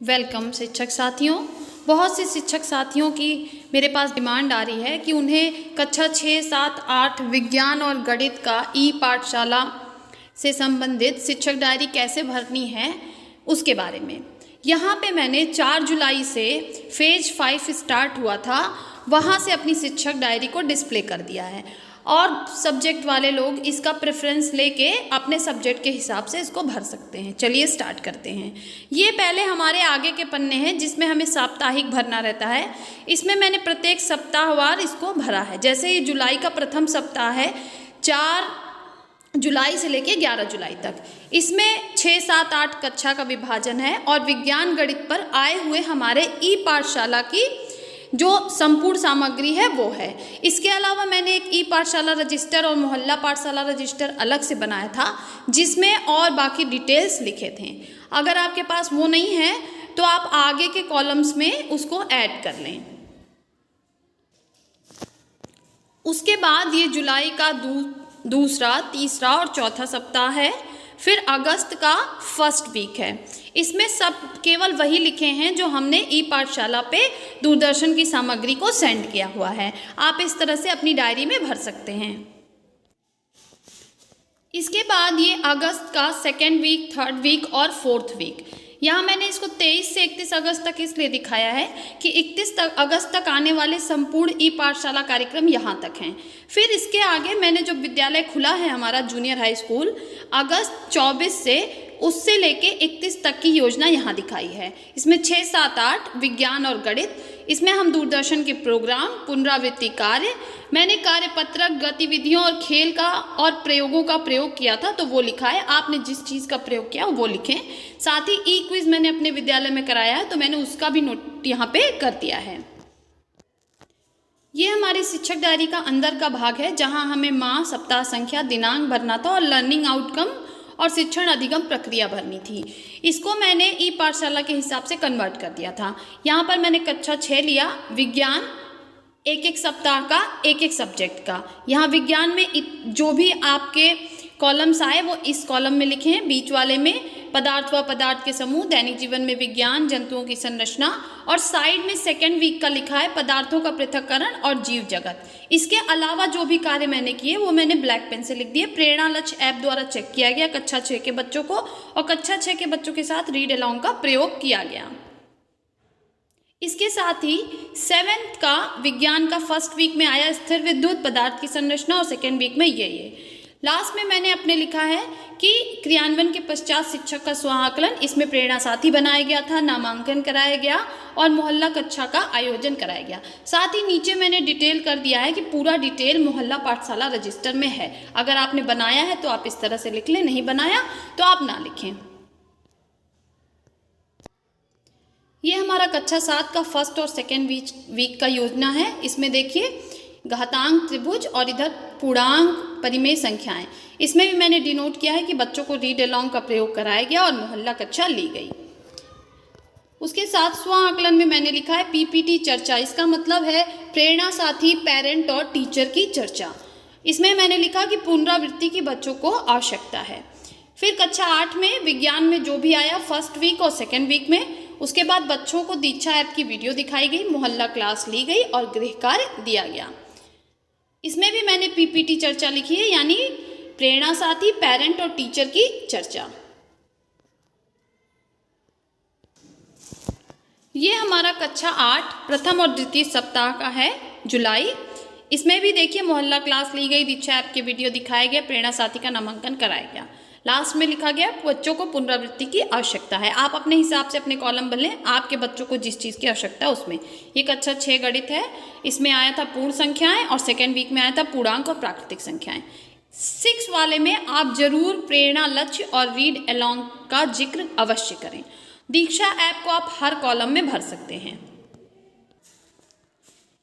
Welcome शिक्षक साथियों। बहुत से शिक्षक साथियों की मेरे पास डिमांड आ रही है कि उन्हें कक्षा 6, 7, 8 विज्ञान और गणित का ई पाठशाला से संबंधित शिक्षक डायरी कैसे भरनी है उसके बारे में। यहाँ पे मैंने 4 जुलाई से फेज 5 स्टार्ट हुआ था, वहाँ से अपनी शिक्षक डायरी को डिस्प्ले कर दिया है और सब्जेक्ट वाले लोग इसका प्रेफरेंस लेके अपने सब्जेक्ट के हिसाब से इसको भर सकते हैं। चलिए स्टार्ट करते हैं। ये पहले हमारे आगे के पन्ने हैं जिसमें हमें साप्ताहिक भरना रहता है। इसमें मैंने प्रत्येक सप्ताहवार इसको भरा है। जैसे ये जुलाई का प्रथम सप्ताह है, 4 जुलाई से लेके 11 जुलाई तक। इसमें 6, 7, 8 कक्षा का विभाजन है और विज्ञान गणित पर आए हुए हमारे ई पाठशाला की जो संपूर्ण सामग्री है वो है। इसके अलावा मैंने एक ई पाठशाला रजिस्टर और मोहल्ला पाठशाला रजिस्टर अलग से बनाया था जिसमें और बाकी डिटेल्स लिखे थे। अगर आपके पास वो नहीं है तो आप आगे के कॉलम्स में उसको ऐड कर लें। उसके बाद ये जुलाई का दूसरा, तीसरा और चौथा सप्ताह है। फिर अगस्त का फर्स्ट वीक है। इसमें सब केवल वही लिखे हैं जो हमने ई पाठशाला पे दूरदर्शन की सामग्री को सेंड किया हुआ है। आप इस तरह से अपनी डायरी में भर सकते हैं। इसके बाद ये अगस्त का सेकेंड वीक, थर्ड वीक और फोर्थ वीक। यहाँ मैंने इसको 23 से 31 अगस्त तक इसलिए दिखाया है कि 31 अगस्त तक आने वाले संपूर्ण ई पाठशाला कार्यक्रम यहाँ तक हैं। फिर इसके आगे मैंने जो विद्यालय खुला है हमारा जूनियर हाई स्कूल, अगस्त 24 से उससे लेके 31 तक की योजना यहाँ दिखाई है। इसमें 6, 7, 8 विज्ञान और गणित। इसमें हम दूरदर्शन के प्रोग्राम, पुनरावृत्ति कार्य, मैंने कार्यपत्रक, गतिविधियों और खेल का और प्रयोगों का प्रयोग किया था तो वो लिखा है। आपने जिस चीज़ का प्रयोग किया वो लिखें। साथ ही ई क्विज मैंने अपने विद्यालय में कराया है तो मैंने उसका भी नोट यहाँ पे कर दिया है। ये हमारी शिक्षक डायरी का अंदर का भाग है जहाँ हमें माह, सप्ताह संख्या, दिनांक भरना था और लर्निंग आउटकम और शिक्षण अधिगम प्रक्रिया भरनी थी। इसको मैंने ई पाठशाला के हिसाब से कन्वर्ट कर दिया था। यहाँ पर मैंने कक्षा 6 लिया, विज्ञान एक सप्ताह का एक सब्जेक्ट का। यहाँ विज्ञान में जो भी आपके कॉलम्स आए वो इस कॉलम में लिखे हैं। बीच वाले में पदार्थ व पदार्थ के समूह, दैनिक जीवन में विज्ञान, जंतुओं की संरचना और साइड में सेकेंड वीक का लिखा है पदार्थों का पृथक्करण और जीव जगत। इसके अलावा जो भी कार्य मैंने किए वो मैंने ब्लैक पेन से लिख दिए। प्रेरणा लक्ष्य ऐप द्वारा चेक किया गया कक्षा 6 के बच्चों को और कक्षा 6 के बच्चों के साथ रीड अलोंग का प्रयोग किया गया। इसके साथ ही 7th का विज्ञान का फर्स्ट वीक में आया स्थिर विद्युत, पदार्थ की संरचना और सेकेंड वीक में ये लास्ट में मैंने अपने लिखा है कि क्रियान्वयन के पश्चात शिक्षक का स्वांकलन, इसमें प्रेरणा साथी बनाया गया था, नामांकन कराया गया और मोहल्ला कक्षा का आयोजन कराया गया। साथ ही नीचे मैंने डिटेल कर दिया है कि पूरा डिटेल मोहल्ला पाठशाला रजिस्टर में है। अगर आपने बनाया है तो आप इस तरह से लिख लें, नहीं बनाया तो आप ना लिखें। ये हमारा कक्षा 7 का फर्स्ट और सेकेंड वीक का योजना है। इसमें देखिए घातांक त्रिभुज और इधर पूर्णांक परिमेय संख्याएं। इसमें भी मैंने डिनोट किया है कि बच्चों को रीड अलोंग का प्रयोग कराया गया और मोहल्ला कक्षा ली गई। उसके साथ स्व आकलन में मैंने लिखा है पीपीटी चर्चा। इसका मतलब है प्रेरणा साथी, पेरेंट और टीचर की चर्चा। इसमें मैंने लिखा कि पुनरावृत्ति की बच्चों को आवश्यकता है। फिर कक्षा 8 में विज्ञान में जो भी आया फर्स्ट वीक और सेकेंड वीक में, उसके बाद बच्चों को दीक्षा ऐप की वीडियो दिखाई गई, मोहल्ला क्लास ली गई और गृह कार्य दिया गया। इसमें भी मैंने पीपीटी चर्चा लिखी है, यानी प्रेरणा साथी, पेरेंट और टीचर की चर्चा। ये हमारा कक्षा 8 प्रथम और द्वितीय सप्ताह का है, जुलाई। इसमें भी देखिए मोहल्ला क्लास ली गई, दीक्षा ऐप के वीडियो दिखाया गया, प्रेरणा साथी का नामांकन कराया गया। लास्ट में लिखा गया बच्चों को पुनरावृत्ति की आवश्यकता है। आप अपने हिसाब से अपने कॉलम बन लें, आपके बच्चों को जिस चीज़ की आवश्यकता है उसमें। ये कक्षा 6 गणित है। इसमें आया था पूर्ण संख्याएं और सेकेंड वीक में आया था पूर्णांक और प्राकृतिक संख्याएं। 6 वाले में आप जरूर प्रेरणा लक्ष्य और रीड अलोंग का जिक्र अवश्य करें। दीक्षा ऐप को आप हर कॉलम में भर सकते हैं।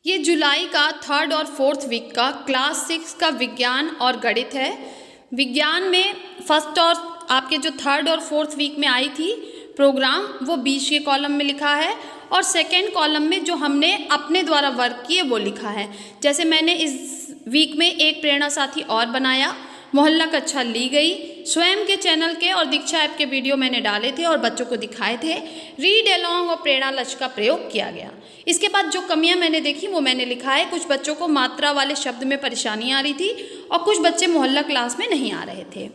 ये जुलाई का थर्ड और फोर्थ वीक का क्लास 6 का विज्ञान और गणित है। विज्ञान में फर्स्ट और आपके जो थर्ड और फोर्थ वीक में आई थी प्रोग्राम, वो बीच के कॉलम में लिखा है और सेकेंड कॉलम में जो हमने अपने द्वारा वर्क किए वो लिखा है। जैसे मैंने इस वीक में एक प्रेरणा साथी और बनाया, मोहल्ला कक्षा ली गई, स्वयं के चैनल के और दीक्षा ऐप के वीडियो मैंने डाले थे और बच्चों को दिखाए थे, रीड अलोंग और प्रेरणा लक्ष्य का प्रयोग किया गया। इसके बाद जो कमियां मैंने देखी वो मैंने लिखा है। कुछ बच्चों को मात्रा वाले शब्द में परेशानी आ रही थी और कुछ बच्चे मोहल्ला क्लास में नहीं आ रहे थे।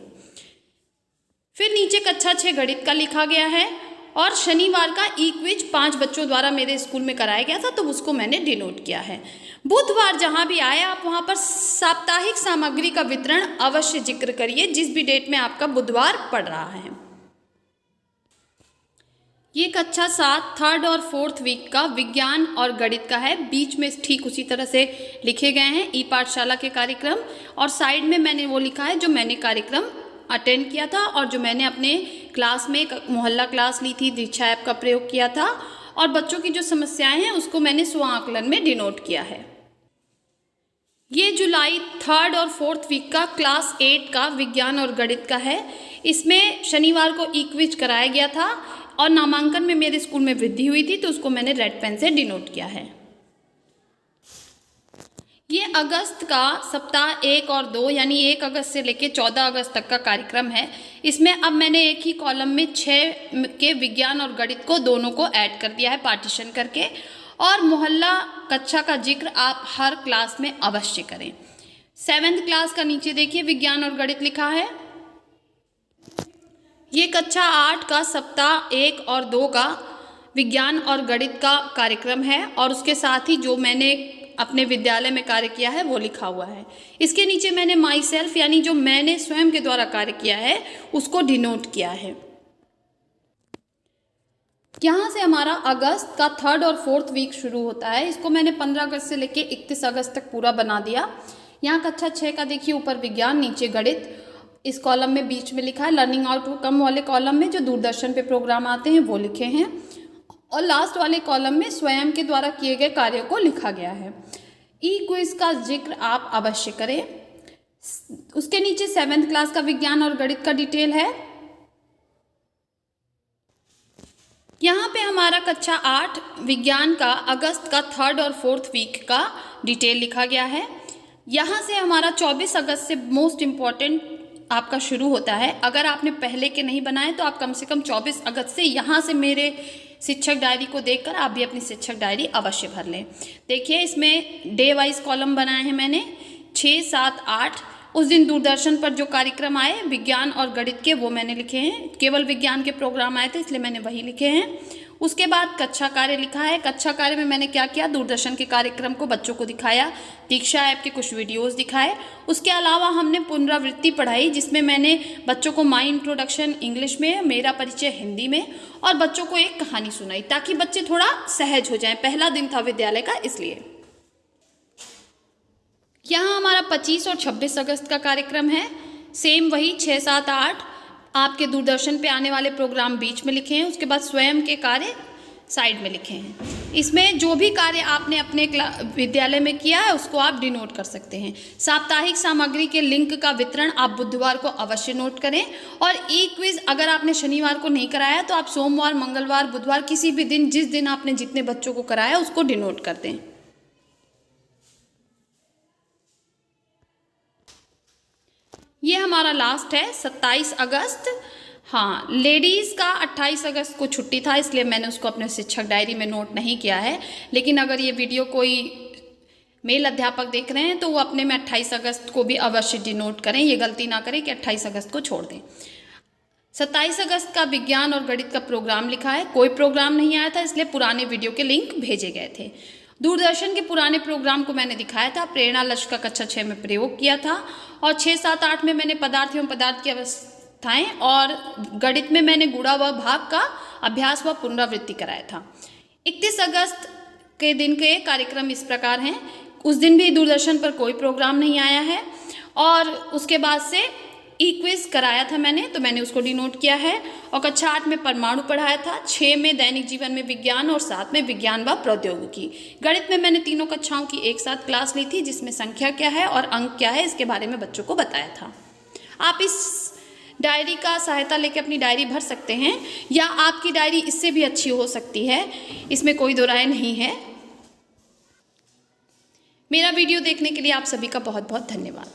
फिर नीचे कक्षा 6 गणित का लिखा गया है और शनिवार का ई क्विज 5 बच्चों द्वारा मेरे स्कूल में कराया गया था, तो उसको मैंने डिनोट किया है। बुधवार जहाँ भी आए आप वहाँ पर साप्ताहिक सामग्री का वितरण अवश्य जिक्र करिए, जिस भी डेट में आपका बुधवार पड़ रहा है। ये कक्षा 7 3rd और 4th वीक का विज्ञान और गणित का है। बीच में ठीक उसी तरह से लिखे गए हैं ई पाठशाला के कार्यक्रम, और साइड में मैंने वो लिखा है जो मैंने कार्यक्रम अटेंड किया था और जो मैंने अपने क्लास में मोहल्ला क्लास ली थी, दीक्षा ऐप का प्रयोग किया था, और बच्चों की जो समस्याएं हैं उसको मैंने स्व आकलन में डिनोट किया है। ये जुलाई 3rd और 4th वीक का क्लास 8 का विज्ञान और गणित का है। इसमें शनिवार को ई क्विज कराया गया था और नामांकन में मेरे स्कूल में वृद्धि हुई थी, तो उसको मैंने रेड पेन से डिनोट किया है। ये अगस्त का सप्ताह 1 और 2 यानी 1 अगस्त से लेकर 14 अगस्त तक का कार्यक्रम है। इसमें अब मैंने एक ही कॉलम में 6 के विज्ञान और गणित को दोनों को ऐड कर दिया है पार्टीशन करके, और मोहल्ला कक्षा का जिक्र आप हर क्लास में अवश्य करें। 7th क्लास का नीचे देखिए विज्ञान और गणित लिखा है। ये कक्षा 8 का सप्ताह 1 और 2 का विज्ञान और गणित का कार्यक्रम है, और उसके साथ ही जो मैंने अपने विद्यालय में कार्य किया है वो लिखा हुआ है। इसके नीचे मैंने माई सेल्फ यानी जो मैंने स्वयं के द्वारा कार्य किया है उसको डिनोट किया है। यहाँ से हमारा अगस्त का 3rd और 4th वीक शुरू होता है। इसको मैंने 15 अगस्त से लेकर 31 अगस्त तक पूरा बना दिया। यहाँ कक्षा 6 का देखिए ऊपर विज्ञान नीचे गणित, इस कॉलम में बीच में लिखा है लर्निंग आउटकम वाले कॉलम में जो दूरदर्शन पे प्रोग्राम आते हैं वो लिखे हैं, और लास्ट वाले कॉलम में स्वयं के द्वारा किए गए कार्यों को लिखा गया है। ई क्विज का जिक्र आप अवश्य करें। उसके नीचे 7th क्लास का विज्ञान और गणित का डिटेल है। यहाँ पे हमारा कक्षा 8 विज्ञान का अगस्त का 3rd और 4th वीक का डिटेल लिखा गया है। यहाँ से हमारा 24 अगस्त से मोस्ट इम्पॉर्टेंट आपका शुरू होता है। अगर आपने पहले के नहीं बनाए तो आप कम से कम 24 अगस्त से यहाँ से मेरे शिक्षक डायरी को देखकर आप भी अपनी शिक्षक डायरी अवश्य भर लें। देखिए इसमें डे वाइज कॉलम बनाए हैं मैंने 6, 7, 8। उस दिन दूरदर्शन पर जो कार्यक्रम आए विज्ञान और गणित के वो मैंने लिखे हैं। केवल विज्ञान के प्रोग्राम आए थे इसलिए मैंने वही लिखे हैं। उसके बाद कक्षा कार्य लिखा है। कक्षा कार्य में मैंने क्या किया, दूरदर्शन के कार्यक्रम को बच्चों को दिखाया, दीक्षा ऐप के कुछ वीडियोस दिखाए। उसके अलावा हमने पुनरावृत्ति पढ़ाई जिसमें मैंने बच्चों को माई इंट्रोडक्शन इंग्लिश में, मेरा परिचय हिंदी में, और बच्चों को एक कहानी सुनाई ताकि बच्चे थोड़ा सहज हो जाएं। पहला दिन था विद्यालय का इसलिए। यहाँ हमारा 25 और 26 अगस्त का कार्यक्रम है। सेम वही 6, 7, 8 आपके दूरदर्शन पे आने वाले प्रोग्राम बीच में लिखे हैं। उसके बाद स्वयं के कार्य साइड में लिखे हैं। इसमें जो भी कार्य आपने अपने विद्यालय में किया है उसको आप डिनोट कर सकते हैं। साप्ताहिक सामग्री के लिंक का वितरण आप बुधवार को अवश्य नोट करें, और ई क्विज अगर आपने शनिवार को नहीं कराया तो आप सोमवार, मंगलवार, बुधवार किसी भी दिन जिस दिन आपने जितने बच्चों को कराया उसको डिनोट कर दें। ये हमारा लास्ट है 27 अगस्त। हाँ, लेडीज़ का 28 अगस्त को छुट्टी था इसलिए मैंने उसको अपने शिक्षक डायरी में नोट नहीं किया है। लेकिन अगर ये वीडियो कोई मेल अध्यापक देख रहे हैं तो वो अपने में 28 अगस्त को भी अवश्य डिनोट करें। ये गलती ना करें कि 28 अगस्त को छोड़ दें। 27 अगस्त का विज्ञान और गणित का प्रोग्राम लिखा है। कोई प्रोग्राम नहीं आया था इसलिए पुराने वीडियो के लिंक भेजे गए थे। दूरदर्शन के पुराने प्रोग्राम को मैंने दिखाया था। प्रेरणा लक्ष्य का कक्षा 6 में प्रयोग किया था, और 6, 7, 8 में मैंने पदार्थ एवं पदार्थ की अवस्थाएं, और गणित में मैंने गुणा व भाग का अभ्यास व पुनरावृत्ति कराया था। 31 अगस्त के दिन के कार्यक्रम इस प्रकार हैं। उस दिन भी दूरदर्शन पर कोई प्रोग्राम नहीं आया है, और उसके बाद से ई क्विज कराया था मैंने तो मैंने उसको डिनोट किया है। और कक्षा 8 में परमाणु पढ़ाया था, 6 में दैनिक जीवन में विज्ञान, और 7 में विज्ञान व प्रौद्योगिकी। गणित में मैंने तीनों कक्षाओं की एक साथ क्लास ली थी जिसमें संख्या क्या है और अंक क्या है इसके बारे में बच्चों को बताया था। आप इस डायरी का सहायता लेकर अपनी डायरी भर सकते हैं, या आपकी डायरी इससे भी अच्छी हो सकती है, इसमें कोई दो राय नहीं है। मेरा वीडियो देखने के लिए आप सभी का बहुत बहुत धन्यवाद।